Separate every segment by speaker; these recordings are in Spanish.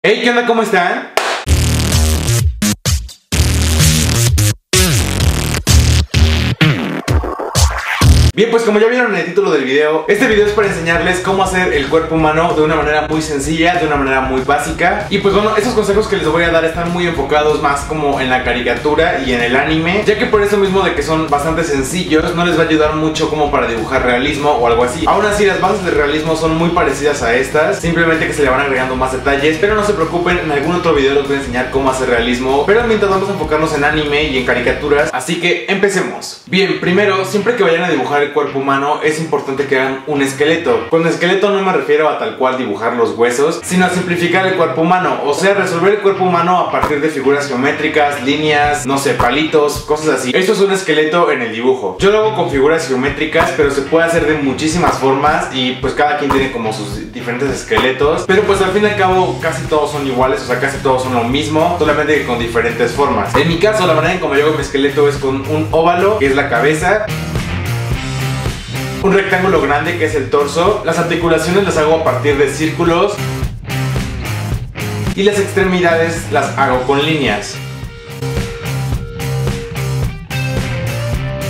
Speaker 1: Hey, ¿qué onda? ¿Cómo están? Bien, pues como ya vieron en el título del video, este video es para enseñarles cómo hacer el cuerpo humano de una manera muy sencilla, de una manera muy básica. Y pues bueno, esos consejos que les voy a dar están muy enfocados más como en la caricatura y en el anime, ya que por eso mismo de que son bastante sencillos, no les va a ayudar mucho como para dibujar realismo o algo así. Aún así, las bases de realismo son muy parecidas a estas, simplemente que se le van agregando más detalles. Pero no se preocupen, en algún otro video les voy a enseñar cómo hacer realismo, pero mientras vamos a enfocarnos en anime y en caricaturas. Así que empecemos. Bien, primero, siempre que vayan a dibujar el cuerpo humano es importante que hagan un esqueleto. Con esqueleto no me refiero a tal cual dibujar los huesos, sino a simplificar el cuerpo humano, o sea, resolver el cuerpo humano a partir de figuras geométricas, líneas, no sé, palitos, cosas así. Esto es un esqueleto en el dibujo. Yo lo hago con figuras geométricas, pero se puede hacer de muchísimas formas y pues cada quien tiene como sus diferentes esqueletos, pero pues al fin y al cabo casi todos son iguales, o sea, casi todos son lo mismo, solamente que con diferentes formas. En mi caso, la manera en como yo hago mi esqueleto es con un óvalo, que es la cabeza, un rectángulo grande, que es el torso. Las articulaciones las hago a partir de círculos y las extremidades las hago con líneas.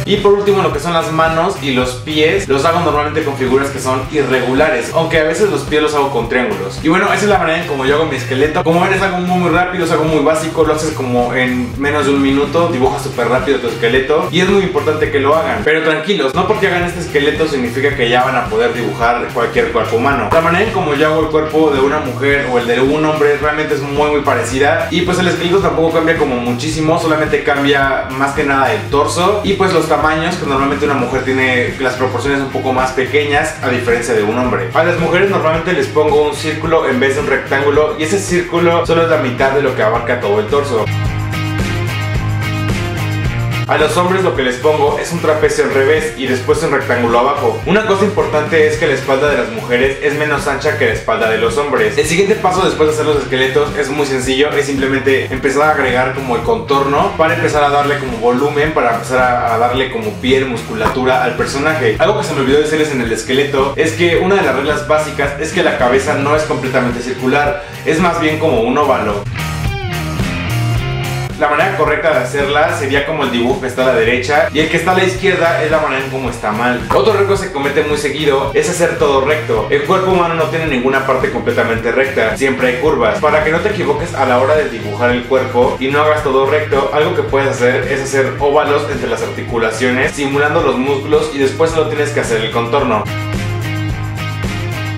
Speaker 1: Y por último, lo que son las manos y los pies los hago normalmente con figuras que son irregulares, aunque a veces los pies los hago con triángulos. Y bueno, esa es la manera en como yo hago mi esqueleto. Como ven, es algo muy rápido, es algo muy básico. Lo haces como en menos de un minuto, dibujas súper rápido tu esqueleto y es muy importante que lo hagan. Pero tranquilos, no porque hagan este esqueleto significa que ya van a poder dibujar cualquier cuerpo humano. La manera en como yo hago el cuerpo de una mujer o el de un hombre realmente es muy parecida. Y pues el esqueleto tampoco cambia como muchísimo, solamente cambia más que nada el torso y pues los tamaños, que normalmente una mujer tiene las proporciones un poco más pequeñas a diferencia de un hombre. A las mujeres normalmente les pongo un círculo en vez de un rectángulo, y ese círculo solo es la mitad de lo que abarca todo el torso. A los hombres lo que les pongo es un trapecio al revés y después un rectángulo abajo. Una cosa importante es que la espalda de las mujeres es menos ancha que la espalda de los hombres. El siguiente paso después de hacer los esqueletos es muy sencillo, es simplemente empezar a agregar como el contorno para empezar a darle como volumen, para empezar a darle como piel, musculatura al personaje. Algo que se me olvidó decirles en el esqueleto es que una de las reglas básicas es que la cabeza no es completamente circular, es más bien como un óvalo. La manera correcta de hacerla sería como el dibujo que está a la derecha, y el que está a la izquierda es la manera en cómo está mal. Otro error que se comete muy seguido es hacer todo recto. El cuerpo humano no tiene ninguna parte completamente recta, siempre hay curvas. Para que no te equivoques a la hora de dibujar el cuerpo y no hagas todo recto, algo que puedes hacer es hacer óvalos entre las articulaciones, simulando los músculos, y después solo tienes que hacer el contorno.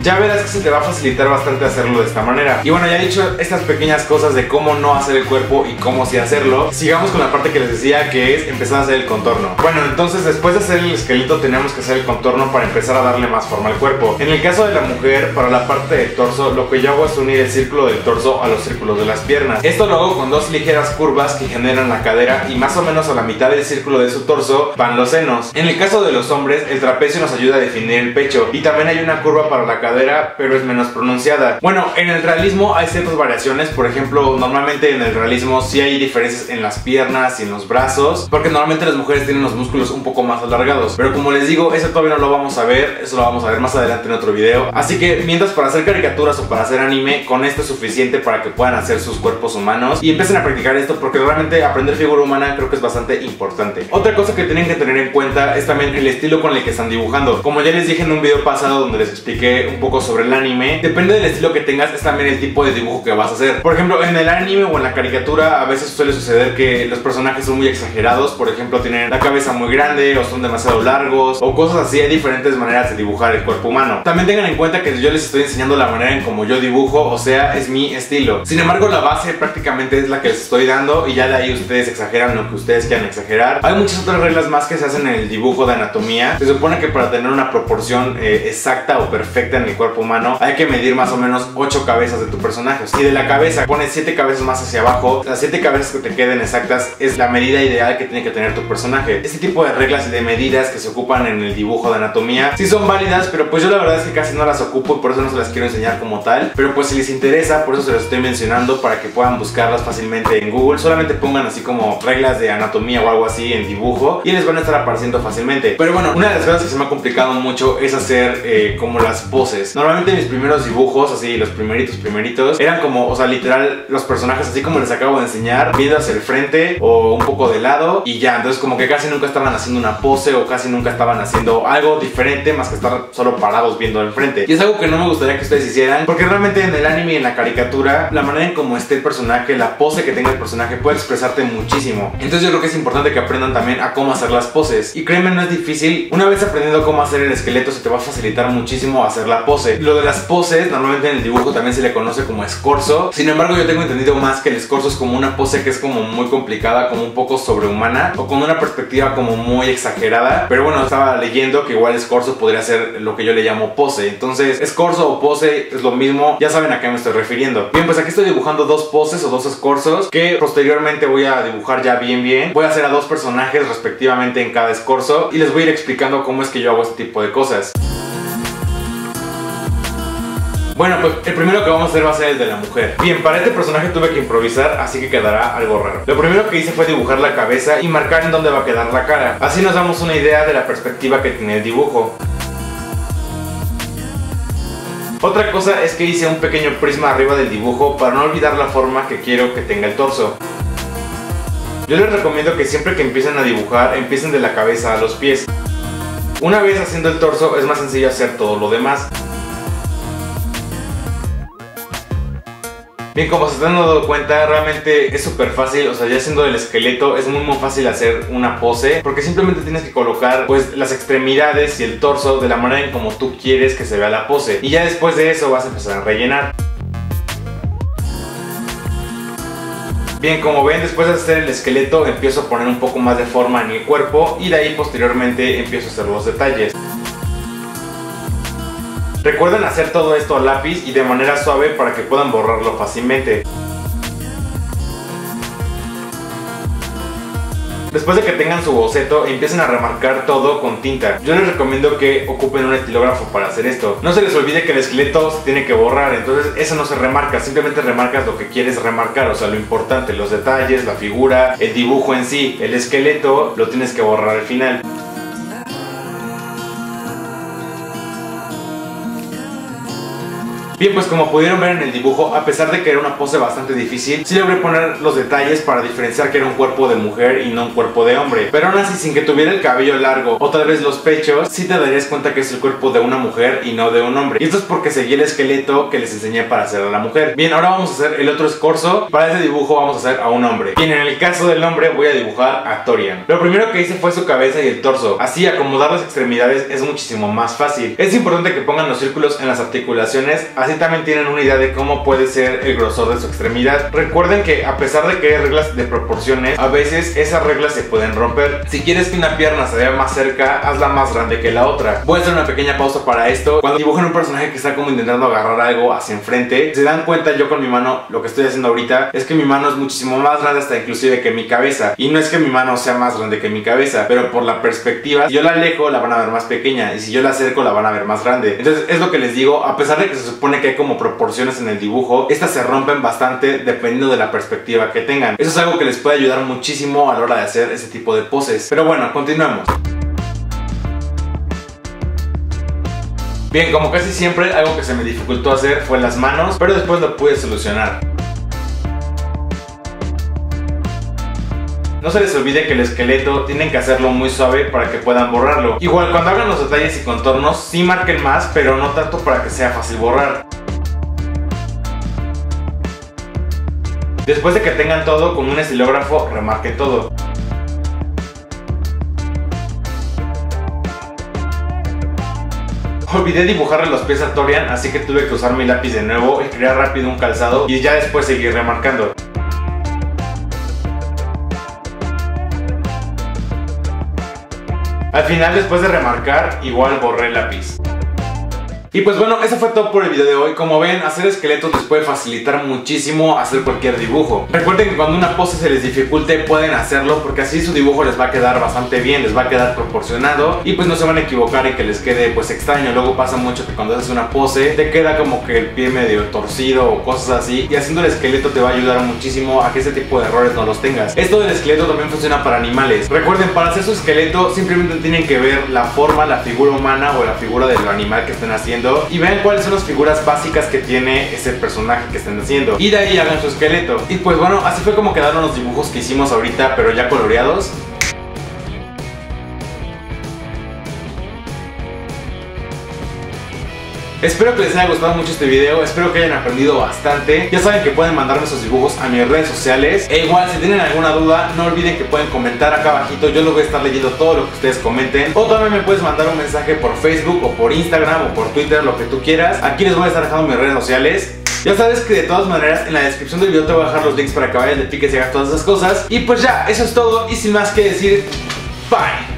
Speaker 1: Ya verás que se te va a facilitar bastante hacerlo de esta manera. Y bueno, ya he dicho estas pequeñas cosas de cómo no hacer el cuerpo y cómo sí hacerlo, sigamos con la parte que les decía, que es empezar a hacer el contorno. Bueno, entonces después de hacer el esqueleto tenemos que hacer el contorno para empezar a darle más forma al cuerpo. En el caso de la mujer, para la parte del torso, lo que yo hago es unir el círculo del torso a los círculos de las piernas. Esto lo hago con dos ligeras curvas que generan la cadera, y más o menos a la mitad del círculo de su torso van los senos. En el caso de los hombres, el trapecio nos ayuda a definir el pecho, y también hay una curva para la cadera, pero es menos pronunciada. Bueno, en el realismo hay ciertas variaciones. Por ejemplo, normalmente en el realismo sí hay diferencias en las piernas y en los brazos, porque normalmente las mujeres tienen los músculos un poco más alargados. Pero como les digo, eso todavía no lo vamos a ver, eso lo vamos a ver más adelante en otro video. Así que mientras, para hacer caricaturas o para hacer anime, con esto es suficiente para que puedan hacer sus cuerpos humanos y empiecen a practicar esto, porque realmente aprender figura humana creo que es bastante importante. Otra cosa que tienen que tener en cuenta es también el estilo con el que están dibujando. Como ya les dije en un video pasado donde les expliqué un poco sobre el anime, depende del estilo que tengas, es también el tipo de dibujo que vas a hacer. Por ejemplo, en el anime o en la caricatura a veces suele suceder que los personajes son muy exagerados. Por ejemplo, tienen la cabeza muy grande o son demasiado largos o cosas así. Hay diferentes maneras de dibujar el cuerpo humano. También tengan en cuenta que yo les estoy enseñando la manera en como yo dibujo, o sea, es mi estilo. Sin embargo, la base prácticamente es la que les estoy dando, y ya de ahí ustedes exageran lo que ustedes quieran exagerar. Hay muchas otras reglas más que se hacen en el dibujo de anatomía. Se supone que para tener una proporción exacta o perfecta en el cuerpo humano hay que medir más o menos 8 cabezas de tu personaje. Si de la cabeza pones 7 cabezas más hacia abajo, las 7 cabezas que te queden exactas es la medida ideal que tiene que tener tu personaje. Este tipo de reglas y de medidas que se ocupan en el dibujo de anatomía sí son válidas, pero pues yo la verdad es que casi no las ocupo y por eso no se las quiero enseñar como tal. Pero pues si les interesa, por eso se las estoy mencionando, para que puedan buscarlas fácilmente en Google. Solamente pongan así como reglas de anatomía o algo así en dibujo y les van a estar apareciendo fácilmente. Pero bueno, una de las cosas que se me ha complicado mucho es hacer como las poses. poses. Normalmente mis primeros dibujos, así los primeritos, eran como, o sea, literal, los personajes así como les acabo de enseñar, viendo hacia el frente o un poco de lado y ya. Entonces como que casi nunca estaban haciendo una pose o casi nunca estaban haciendo algo diferente más que estar solo parados viendo al frente. Y es algo que no me gustaría que ustedes hicieran, porque realmente en el anime y en la caricatura, la manera en cómo esté el personaje, la pose que tenga el personaje puede expresarte muchísimo. Entonces yo creo que es importante que aprendan también a cómo hacer las poses. Y créeme, no es difícil. Una vez aprendiendo cómo hacer el esqueleto, se te va a facilitar muchísimo hacer la pose. Lo de las poses, normalmente en el dibujo también se le conoce como escorzo. Sin embargo, yo tengo entendido más que el escorzo es como una pose que es como muy complicada, como un poco sobrehumana o con una perspectiva como muy exagerada. Pero bueno, estaba leyendo que igual escorzo podría ser lo que yo le llamo pose. Entonces, escorzo o pose es lo mismo. Ya saben a qué me estoy refiriendo. Bien, pues aquí estoy dibujando dos poses o dos escorzos que posteriormente voy a dibujar ya bien. Voy a hacer a dos personajes respectivamente en cada escorzo y les voy a ir explicando cómo es que yo hago este tipo de cosas. Bueno, pues el primero que vamos a hacer va a ser el de la mujer. Bien, para este personaje tuve que improvisar, así que quedará algo raro. Lo primero que hice fue dibujar la cabeza y marcar en dónde va a quedar la cara. Así nos damos una idea de la perspectiva que tiene el dibujo. Otra cosa es que hice un pequeño prisma arriba del dibujo para no olvidar la forma que quiero que tenga el torso. Yo les recomiendo que siempre que empiecen a dibujar, empiecen de la cabeza a los pies. Una vez haciendo el torso, es más sencillo hacer todo lo demás. Bien, como se están dando cuenta, realmente es súper fácil. O sea, ya haciendo el esqueleto es muy fácil hacer una pose, porque simplemente tienes que colocar pues las extremidades y el torso de la manera en como tú quieres que se vea la pose. Y ya después de eso vas a empezar a rellenar. Bien, como ven, después de hacer el esqueleto empiezo a poner un poco más de forma en el cuerpo y de ahí posteriormente empiezo a hacer los detalles. Recuerden hacer todo esto a lápiz y de manera suave para que puedan borrarlo fácilmente. Después de que tengan su boceto, empiecen a remarcar todo con tinta. Yo les recomiendo que ocupen un estilógrafo para hacer esto. No se les olvide que el esqueleto se tiene que borrar, entonces eso no se remarca, simplemente remarcas lo que quieres remarcar, o sea, lo importante, los detalles, la figura, el dibujo en sí. El esqueleto lo tienes que borrar al final. Bien, pues como pudieron ver en el dibujo, a pesar de que era una pose bastante difícil, sí logré poner los detalles para diferenciar que era un cuerpo de mujer y no un cuerpo de hombre. Pero aún así, sin que tuviera el cabello largo o tal vez los pechos, sí te darías cuenta que es el cuerpo de una mujer y no de un hombre. Y esto es porque seguí el esqueleto que les enseñé para hacer a la mujer. Bien, ahora vamos a hacer el otro escorzo. Para ese dibujo vamos a hacer a un hombre. Bien, en el caso del hombre voy a dibujar a Torian. Lo primero que hice fue su cabeza y el torso. Así, acomodar las extremidades es muchísimo más fácil. Es importante que pongan los círculos en las articulaciones, así también tienen una idea de cómo puede ser el grosor de su extremidad. Recuerden que a pesar de que hay reglas de proporciones, a veces esas reglas se pueden romper. Si quieres que una pierna se vea más cerca, hazla más grande que la otra. Voy a hacer una pequeña pausa para esto. Cuando dibujan un personaje que está como intentando agarrar algo hacia enfrente, se dan cuenta, yo con mi mano, lo que estoy haciendo ahorita es que mi mano es muchísimo más grande, hasta inclusive que mi cabeza. Y no es que mi mano sea más grande que mi cabeza, pero por la perspectiva, si yo la alejo la van a ver más pequeña y si yo la acerco la van a ver más grande. Entonces es lo que les digo, a pesar de que se supone que hay como proporciones en el dibujo, estas se rompen bastante dependiendo de la perspectiva que tengan. Eso es algo que les puede ayudar muchísimo a la hora de hacer ese tipo de poses. Pero bueno, continuamos. Bien, como casi siempre, algo que se me dificultó hacer fue las manos, pero después lo pude solucionar. No se les olvide que el esqueleto tienen que hacerlo muy suave para que puedan borrarlo. Igual cuando hagan los detalles y contornos, sí marquen más, pero no tanto para que sea fácil borrar. Después de que tengan todo, con un estilógrafo remarquen todo. Olvidé dibujarle los pies a Torian, así que tuve que usar mi lápiz de nuevo y crear rápido un calzado y ya después seguir remarcando. Al final, después de remarcar, igual borré el lápiz. Y pues bueno, eso fue todo por el video de hoy. Como ven, hacer esqueletos les puede facilitar muchísimo hacer cualquier dibujo. Recuerden que cuando una pose se les dificulte, pueden hacerlo, porque así su dibujo les va a quedar bastante bien, les va a quedar proporcionado y pues no se van a equivocar y que les quede pues extraño. Luego pasa mucho que cuando haces una pose te queda como que el pie medio torcido o cosas así, y haciendo el esqueleto te va a ayudar muchísimo a que ese tipo de errores no los tengas. Esto del esqueleto también funciona para animales. Recuerden, para hacer su esqueleto simplemente tienen que ver la forma, la figura humana o la figura del animal que estén haciendo haciendo y vean cuáles son las figuras básicas que tiene ese personaje que estén haciendo, y de ahí hagan su esqueleto. Y pues bueno, así fue como quedaron los dibujos que hicimos ahorita, pero ya coloreados. Espero que les haya gustado mucho este video, espero que hayan aprendido bastante. Ya saben que pueden mandarme sus dibujos a mis redes sociales. E igual, si tienen alguna duda, no olviden que pueden comentar acá abajito. Yo lo voy a estar leyendo todo lo que ustedes comenten. O también me puedes mandar un mensaje por Facebook o por Instagram o por Twitter, lo que tú quieras. Aquí les voy a estar dejando mis redes sociales. Ya sabes que de todas maneras en la descripción del video te voy a dejar los links para que vayas, le piques y hagas todas esas cosas. Y pues ya, eso es todo y sin más que decir, bye.